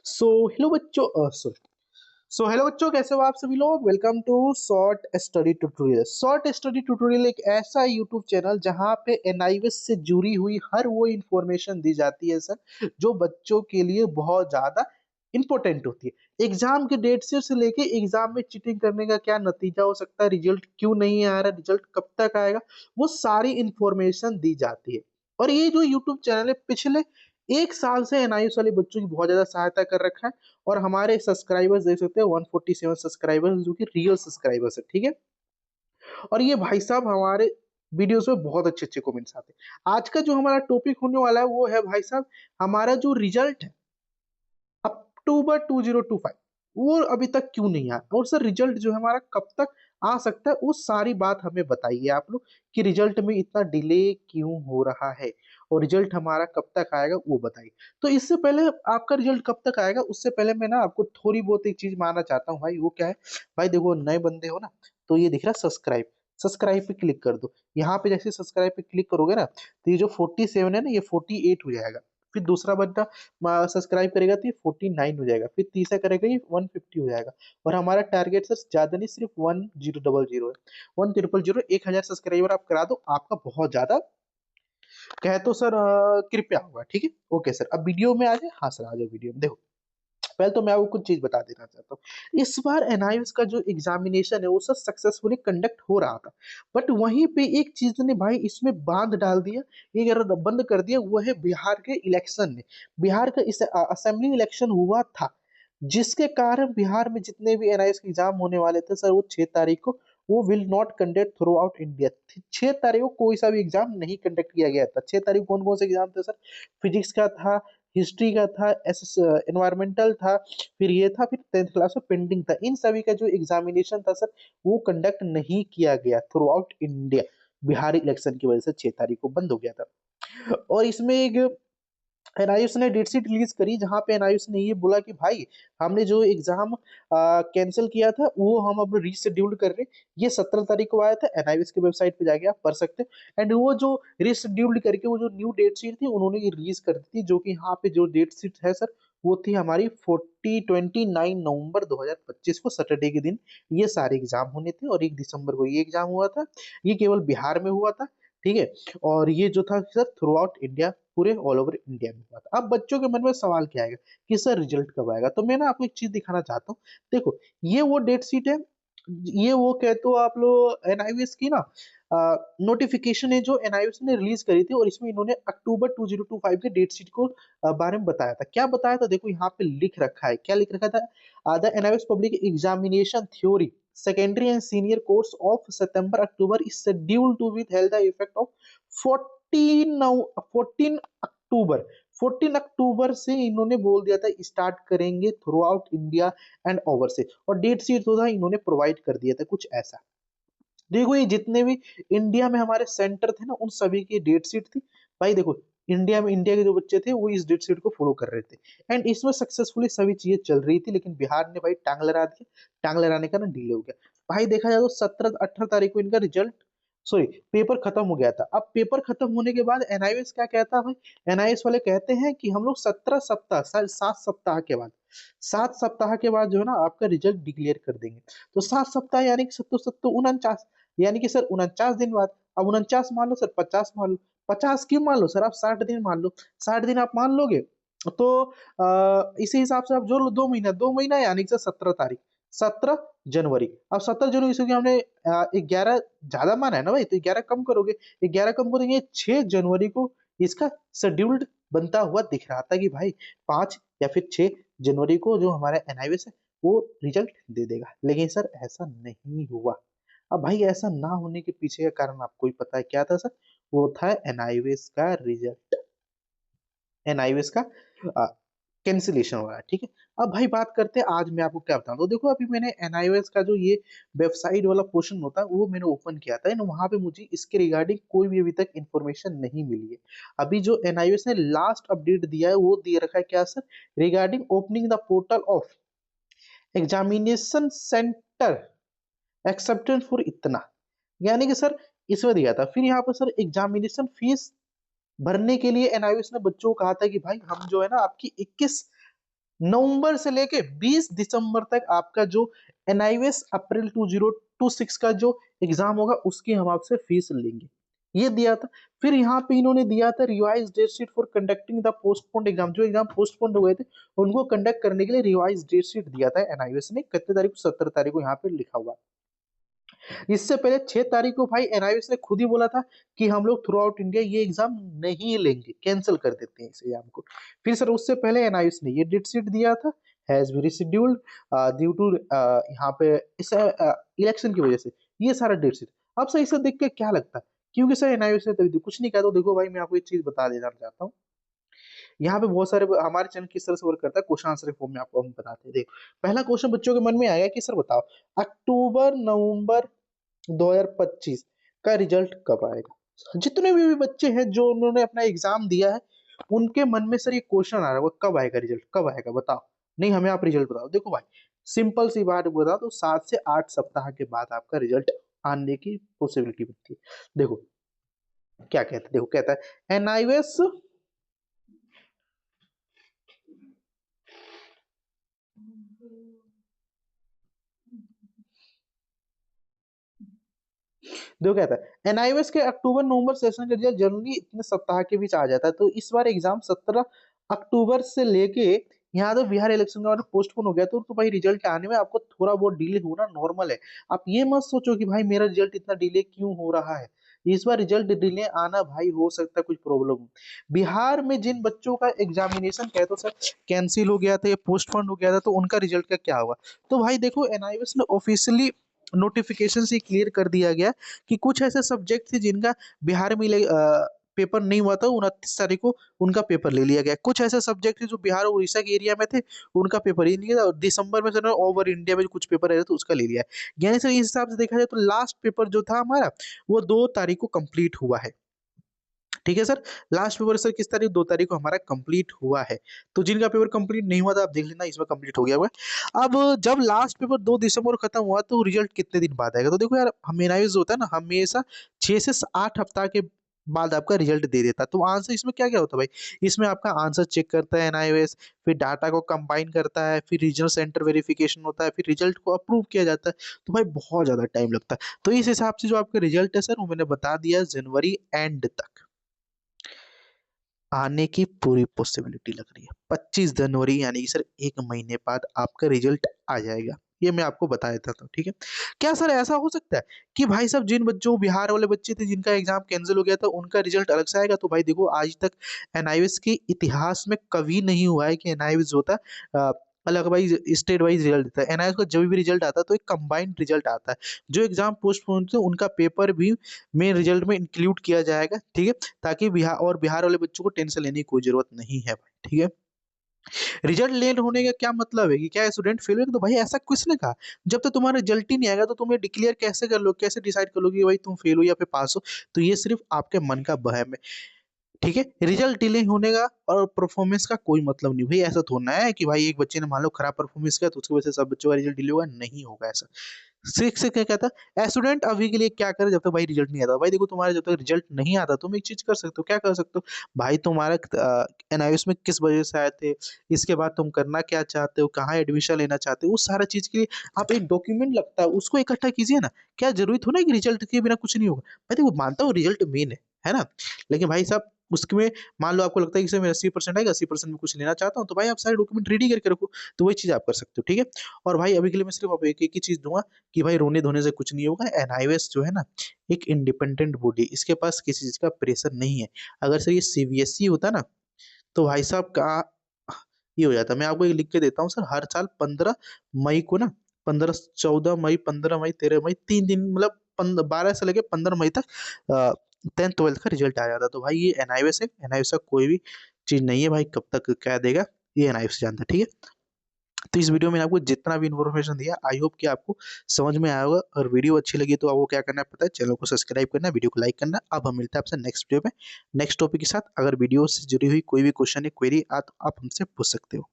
So hello बच्चों hello बच्चों, कैसे हो आप सभी लोग। Welcome to short study tutorial. Short study tutorial एक ऐसा यूट्यूब चैनल जहां पे एनआईवीएस से जुड़ी हुई हर वो इंफॉर्मेशन दी जाती है सर, जो बच्चों के लिए बहुत ज्यादा इंपॉर्टेंट होती है। एग्जाम के डेट से लेके एग्जाम में चीटिंग करने का क्या नतीजा हो सकता है, रिजल्ट क्यों नहीं आ रहा, रिजल्ट कब तक आएगा, वो सारी इंफॉर्मेशन दी जाती है। और ये जो यूट्यूब चैनल है पिछले एक साल से एनआईएस वाले बच्चों की बहुत ज्यादा सहायता कर रखा है। और हमारे सब्सक्राइबर्स देख सकते हैं 147 सब्सक्राइबर्स, जो कि रियल सब्सक्राइबर्स है, ठीक है। और ये भाई साहब हमारे वीडियोस में बहुत अच्छे अच्छे कमेंट्स आते हैं। आज का जो हमारा टॉपिक होने वाला है वो है भाई साहब हमारा जो रिजल्ट है अक्टूबर 2025, वो अभी तक क्यों नहीं आया, और सर रिजल्ट जो है हमारा कब तक आ सकता है, वो सारी बात हमें बताइए आप लोग कि रिजल्ट में इतना डिले क्यों हो रहा है और रिजल्ट हमारा कब तक आएगा वो बताइए। तो इससे पहले आपका रिजल्ट कब तक आएगा उससे पहले मैं ना आपको थोड़ी बहुत एक चीज मानना चाहता हूँ भाई। वो क्या है भाई, देखो नए बंदे हो ना, तो ये दिख रहा है सब्सक्राइब, सब्सक्राइब पे क्लिक कर दो। यहाँ पे जैसे सब्सक्राइब पे क्लिक करोगे ना, तो ये जो 47 है ना, ये 48 हो जाएगा। फिर दूसरा बंदा सब्सक्राइब करेगा तो ये 49 हो जाएगा, फिर तीसरा करेगा ये 150 हो जाएगा। और हमारा टारगेट सर ज्यादा नहीं, सिर्फ 1000 है, 1000 1000 सब्सक्राइबर आप करा दो, आपका बहुत ज्यादा कहे तो सर कृपया होगा, ठीक है। ओके सर, अब वीडियो में आ जाए। हाँ सर आ जाओ वीडियो में। देखो पहले तो मैं आपको कुछ चीज बता देना चाहता हूँ। इस बार एनआईएस का जो एग्जामिनेशन है वो सर सक्सेसफुली कंडक्ट हो रहा था, बट वहीं पे एक चीज ने भाई इसमें बांध डाल दिया, ये अगर बंद कर दिया, वो है बिहार के इलेक्शन ने। बिहार का इस असेंबली इलेक्शन हुआ था, जिसके कारण बिहार में जितने भी एनआईएस के एग्जाम होने वाले थे सर, वो 6 तारीख को वो will not conduct through out India. 6 तारीख को कोई सा भी एग्जाम नहीं कंडक्ट किया गया था। 6 तारीख को कौन कौन से एग्जाम थे सर? फिजिक्स का था, हिस्ट्री का था, एस एनवायरमेंटल था, फिर ये था, फिर 10th क्लास में पेंडिंग था। इन सभी का जो एग्जामिनेशन था सर, वो कंडक्ट नहीं किया गया through out India. Bihar election की वजह से 6 तारीख को बंद हो गया था। और इसमें एक एनआईएस ने डेट शीट रिलीज करी, जहां पे एनआईएस ने ये बोला कि भाई हमने जो एग्जाम कैंसिल किया था वो हम अब रीशेड्यूल कर रहे हैं। ये 17 तारीख को आया था, एनआईएस की वेबसाइट पे जाके आप पढ़ सकते हैं। एंड वो जो रीशेड्यूल करके वो जो न्यू डेट शीट थी उन्होंने ये रिलीज कर दी थी, जो कि यहाँ पे जो डेट शीट है सर, वो थी हमारी 29 नवंबर 2025 को, सैटरडे के दिन ये सारे एग्जाम होने थे। और 1 दिसंबर को ये एग्जाम हुआ था। ये केवल बिहार में हुआ था, ठीक है। और ये जो था सर थ्रू आउट इंडिया, पूरे ऑल ओवर इंडिया में हुआ था। अब बच्चों के मन में सवाल क्या आएगा कि सर रिजल्ट कब आएगा, तो मैं ना आपको एक चीज दिखाना चाहता हूँ। देखो ये वो डेट शीट है, ये वो कहते हो आप लोग एनआईवीएस की ना नोटिफिकेशन है, जो एनआईवीएस ने रिलीज करी थी। और इसमें इन्होंने अक्टूबर 2025 के डेट शीट को बारे में बताया था। क्या बताया था देखो, यहाँ पे लिख रखा है, क्या लिख रखा था? The NIVS public examination theory secondary and senior course of September October is scheduled to be held the effect of 14 now 14 अक्टूबर 14 अक्टूबर से इन्होंने बोल दिया था स्टार्ट करेंगे through out India and over से। और डेट शीट तो था इन्होंने प्रोवाइड कर दिया था कुछ ऐसा। देखो ये जितने भी इंडिया में हमारे सेंटर थे ना, उन सभी की डेट शीट थी। भाई देखो इंडिया में इंडिया के जो बच्चे थे वो इस डेट शीट को फॉलो कर रहे थे, एंड इसमें सक्सेसफुली सभी चीजें चल रही थी। लेकिन बिहार ने भाई टांग लगा दिया, टांग लगाने का ना डिले हो गया। भाई देखा जाए तो 17 18 तारीख को इनका रिजल्ट, सॉरी, पेपर खत्म हो गया था। अब पेपर खत्म होने के बाद एनआईएस क्या कहता है भाई? एनआईएस वाले कहते हैं कि हम लोग 17 सप्ताह 7 सप्ताह के बाद, 7 सप्ताह के बाद जो है ना आपका रिजल्ट डिक्लेयर कर देंगे। तो 7 सप्ताह यानी कि 7 7 49, यानी कि सर 49 दिन बाद। अब 49 मान लो सर, 50 मान लो, 50 क्यों मान लो सर, आप 60 दिन मान लो, 60 दिन आप मान लोगे तो इसी हिसाब से आप जोड़ लो 2 महीना, 2 महीना यानी कि 17 तारीख, 17 जनवरी। अब 17 जनवरी से हमने 11 ज्यादा माना है ना भाई, तो 11 कम करोगे, 11 कम करेंगे, 6 जनवरी को इसका शेड्यूल्ड बनता हुआ दिख रहा था कि भाई 5 या फिर 6 जनवरी को जो हमारा एनआईवीएस है वो रिजल्ट दे देगा। लेकिन सर ऐसा नहीं हुआ। अब भाई ऐसा ना होने के पीछे का कारण आपको ही पता है क्या था सर? वो था एनआईवीएस का रिजल्ट, एनआईवीएस का कैंसिलेशन हो रहा है, ठीक है। अब भाई बात करते हैं आज मैं आपको क्या बताऊं। तो देखो अभी मैंने एनआईवीएस का जो ये वेबसाइट वाला पोर्शन होता है वो मैंने ओपन किया था, एंड वहां पे मुझे इसके रिगार्डिंग कोई भी अभी तक इंफॉर्मेशन नहीं मिली है। अभी जो एनआईवीएस ने लास्ट अपडेट दिया है वो दे रखा है क्या sir? Regarding opening the portal of examination centre acceptance for इतना, यानी कि सर इसमें दिया था। फिर यहाँ पर सर एग्जामिनेशन फीस भरने के लिए एनआईवीएस ने बच्चों को कहा था कि भाई हम जो है ना आपकी 21 नवंबर से लेके 20 दिसंबर तक आपका जो एनआईवीएस अप्रैल 2026 का जो एग्जाम होगा उसकी हम आपसे फीस लेंगे, ये दिया था। फिर यहाँ पे इन्होंने दिया था revise date sheet for conducting the postponed exam, जो एग्जाम पोस्टपोन्ड हो गए थे उनको कंडक्ट करने के लिए रिवाइज डेट शीट दिया था एनआईवीएस ने, कितने तारीख को, 17 तारीख को यहाँ पे लिखा हुआ। इससे पहले 6 तारीख को भाई एनआईवीएस ने खुद ही बोला था कि हम लोग थ्रू आउट इंडिया ये एग्जाम नहीं लेंगे, कैंसिल कर देते हैं इस एग्जाम को। फिर सर उससे पहले एनआईवीएस ने ये डेट शीट दिया था, has be rescheduled due to यहाँ पे इस इलेक्शन की वजह से, ये सारा डेट शीट। अब सर इसे देख के क्या लगता है, क्योंकि सर एनआईवीएस ने तभी कुछ नहीं कहा, तो देखो भाई मैं आपको एक चीज बता देना चाहता हूँ। यहाँ पे बहुत सारे हमारे चैनल किस तरह से वर्क करता है, क्वेश्चन आंसर फॉर्म में आपको हम बताते हैं। देखो पहला क्वेश्चन बच्चों के मन में आएगा कि सर बताओ अक्टूबर नवंबर 2025 का रिजल्ट कब आएगा। जितने भी बच्चे हैं जो उन्होंने अपना एग्जाम दिया है उनके मन में सर ये क्वेश्चन आ रहा है, वो कब आएगा रिजल्ट, कब आएगा बताओ। नहीं हमें आप रिजल्ट बताओ। देखो भाई सिंपल सी बात बता दो, 7 से 8 सप्ताह के बाद आपका रिजल्ट आने की पॉसिबिलिटी बनती है। देखो क्या कहता है, देखो कहता है एनआईवीएस देखो कहता है एनआईवीएस के अक्टूबर नवंबर सेशन का रिजल्ट जनरली इतने सप्ताह के बीच आ जाता है, तो इस बार एग्जाम 17 अक्टूबर से लेके यहाँ तो बिहार इलेक्शन का पोस्टपोन हो गया, तो भाई रिजल्ट आने में आपको थोड़ा बहुत डिले होना नॉर्मल है। आप ये मत सोचो कि भाई मेरा रिजल्ट इतना डिले क्यों हो रहा है, इस बार रिजल्ट डिले आना भाई हो सकता है कुछ प्रॉब्लम। बिहार में जिन बच्चों का एग्जामिनेशन कहे तो सर कैंसिल हो गया था या पोस्टपोन हो गया था, तो उनका रिजल्ट का क्या होगा। तो भाई देखो एनआईवीएस ने ऑफिशियली नोटिफिकेशन से क्लियर कर दिया गया कि कुछ ऐसे सब्जेक्ट थे जिनका बिहार में पेपर नहीं हुआ था, 29 तारीख को उनका पेपर ले लिया गया। कुछ ऐसे सब्जेक्ट थे जो बिहार और उड़ीसा के एरिया में थे, उनका पेपर ही नहीं लिया, और दिसंबर में सर ओवर इंडिया में कुछ पेपर रहे तो उसका ले लिया है। यानी सर इस हिसाब से देखा जाए तो लास्ट पेपर जो था हमारा वो 2 तारीख को कंप्लीट हुआ है। ठीक है सर, लास्ट पेपर सर किस तारीख, 2 तारीख को हमारा कंप्लीट हुआ है। तो जिनका पेपर कंप्लीट नहीं हुआ था आप देख लेना इसमें कंप्लीट हो गया हुआ है। अब जब लास्ट पेपर 2 दिसंबर को खत्म हुआ तो रिजल्ट कितने दिन बाद आएगा, तो देखो यार हमें होता है ना हमेशा 6 से 8 हफ्ता के बाद आपका रिजल्ट दे देता है। तो आंसर इसमें क्या क्या होता है भाई, इसमें आपका आंसर चेक करता है एनआईवीएस, फिर डाटा को कंबाइन करता है, फिर रीजनल सेंटर वेरिफिकेशन होता है, फिर रिजल्ट को अप्रूव किया जाता है। तो भाई बहुत ज्यादा टाइम लगता है। तो इस हिसाब से जो आपका रिजल्ट है सर वो मैंने बता दिया जनवरी एंड तक आने की पूरी पॉसिबिलिटी लग रही है। 25 जनवरी यानी कि सर 1 महीने बाद आपका रिजल्ट आ जाएगा, ये मैं आपको बता देता था। ठीक है, क्या सर ऐसा हो सकता है कि भाई साहब जिन बच्चों बिहार वाले बच्चे थे जिनका एग्जाम कैंसिल हो गया था उनका रिजल्ट अलग से आएगा। तो भाई देखो आज तक एनआईवीएस के इतिहास में कभी नहीं हुआ है कि एनआईवीएस होता है अलग वाइज स्टेट वाइज रिजल्ट देता है। एनआईवीएस का जब भी रिजल्ट आता है तो एक कंबाइंड रिजल्ट आता है, जो एग्जाम पोस्टपोन थे उनका पेपर भी मेन रिजल्ट में इंक्लूड किया जाएगा। ठीक है, ताकि बिहार वाले बच्चों को टेंशन लेने की कोई जरूरत नहीं है भाई। ठीक है, रिजल्ट लेट होने का क्या मतलब है कि क्या स्टूडेंट फेल हो, तो भाई ऐसा किसने कहा। जब तक तुम्हारा रिजल्ट ही नहीं आएगा तो तुम्हें डिक्लेयर कैसे कर लो, कैसे डिसाइड कर लो कि भाई तुम फेल हो या फिर पास हो। तो ये सिर्फ आपके मन का वहम है। ठीक है, रिजल्ट डिले होने का और परफॉर्मेंस का कोई मतलब नहीं भाई। ऐसा थोड़ा है कि भाई एक बच्चे ने मान लो खराब परफॉर्मेंस किया तो उसकी वजह से सब बच्चों का रिजल्ट डिले होगा, नहीं होगा ऐसा। सिक्स से क्या कहता है स्टूडेंट अभी के लिए क्या करे जब तक भाई रिजल्ट नहीं आता। भाई देखो तुम्हारे जब तक रिजल्ट नहीं आता तुम एक चीज कर सकते हो, क्या कर सकते हो भाई, तुम्हारा एनआईएस में किस वजह से आए थे, इसके बाद तुम करना क्या चाहते हो, कहाँ एडमिशन लेना चाहते हो, उस सारा चीज के लिए आप एक डॉक्यूमेंट लगता है उसको इकट्ठा कीजिए ना। क्या जरूरी थोड़ा है कि रिजल्ट के बिना कुछ नहीं होगा। भाई देखो मानता हूँ रिजल्ट मेन है ना, लेकिन भाई साहब उसमें मान लो आपको लगता है कि इसमें मेरा 80% आएगा, 80% में कुछ लेना चाहता हूँ, तो भाई आप सारे डॉक्यूमेंट रेडी करके रखो। तो वही चीज आप कर सकते हो। ठीक है, और भाई अभी के लिए मैं सिर्फ आपको एक ही चीज दूंगा कि भाई रोने धोने से कुछ नहीं होगा। एनआईवीएस जो है ना एक इंडिपेंडेंट बॉडी, इसके पास किसी चीज का प्रेशर नहीं है। अगर सर ये सीबीएसई होता ना तो भाई साहब का ये हो जाता। मैं आपको ये लिख के देता हूँ सर, हर साल 15 मई को ना, 14 मई 15 मई 13 मई 3 दिन, मतलब 12 से लेके 15 मई तक 10th 12th का रिजल्ट आ जाता। तो भाई ये एनआईवीएस है, एनआईवीएस का कोई भी चीज नहीं है भाई, कब तक क्या देगा ये एनआईवीएस जानता है। ठीक है, तो इस वीडियो में आपको जितना भी इन्फॉर्मेशन दिया आई होप कि आपको समझ में आया होगा। और वीडियो अच्छी लगी तो आपको क्या करना है पता है, चैनल को सब्सक्राइब करना, वीडियो को लाइक करना। अब हम मिलते हैं आपसे नेक्स्ट वीडियो में नेक्स्ट टॉपिक के साथ। अगर वीडियो से जुड़ी हुई कोई भी क्वेश्चन है, क्वेरी तो आप हमसे पूछ सकते हो।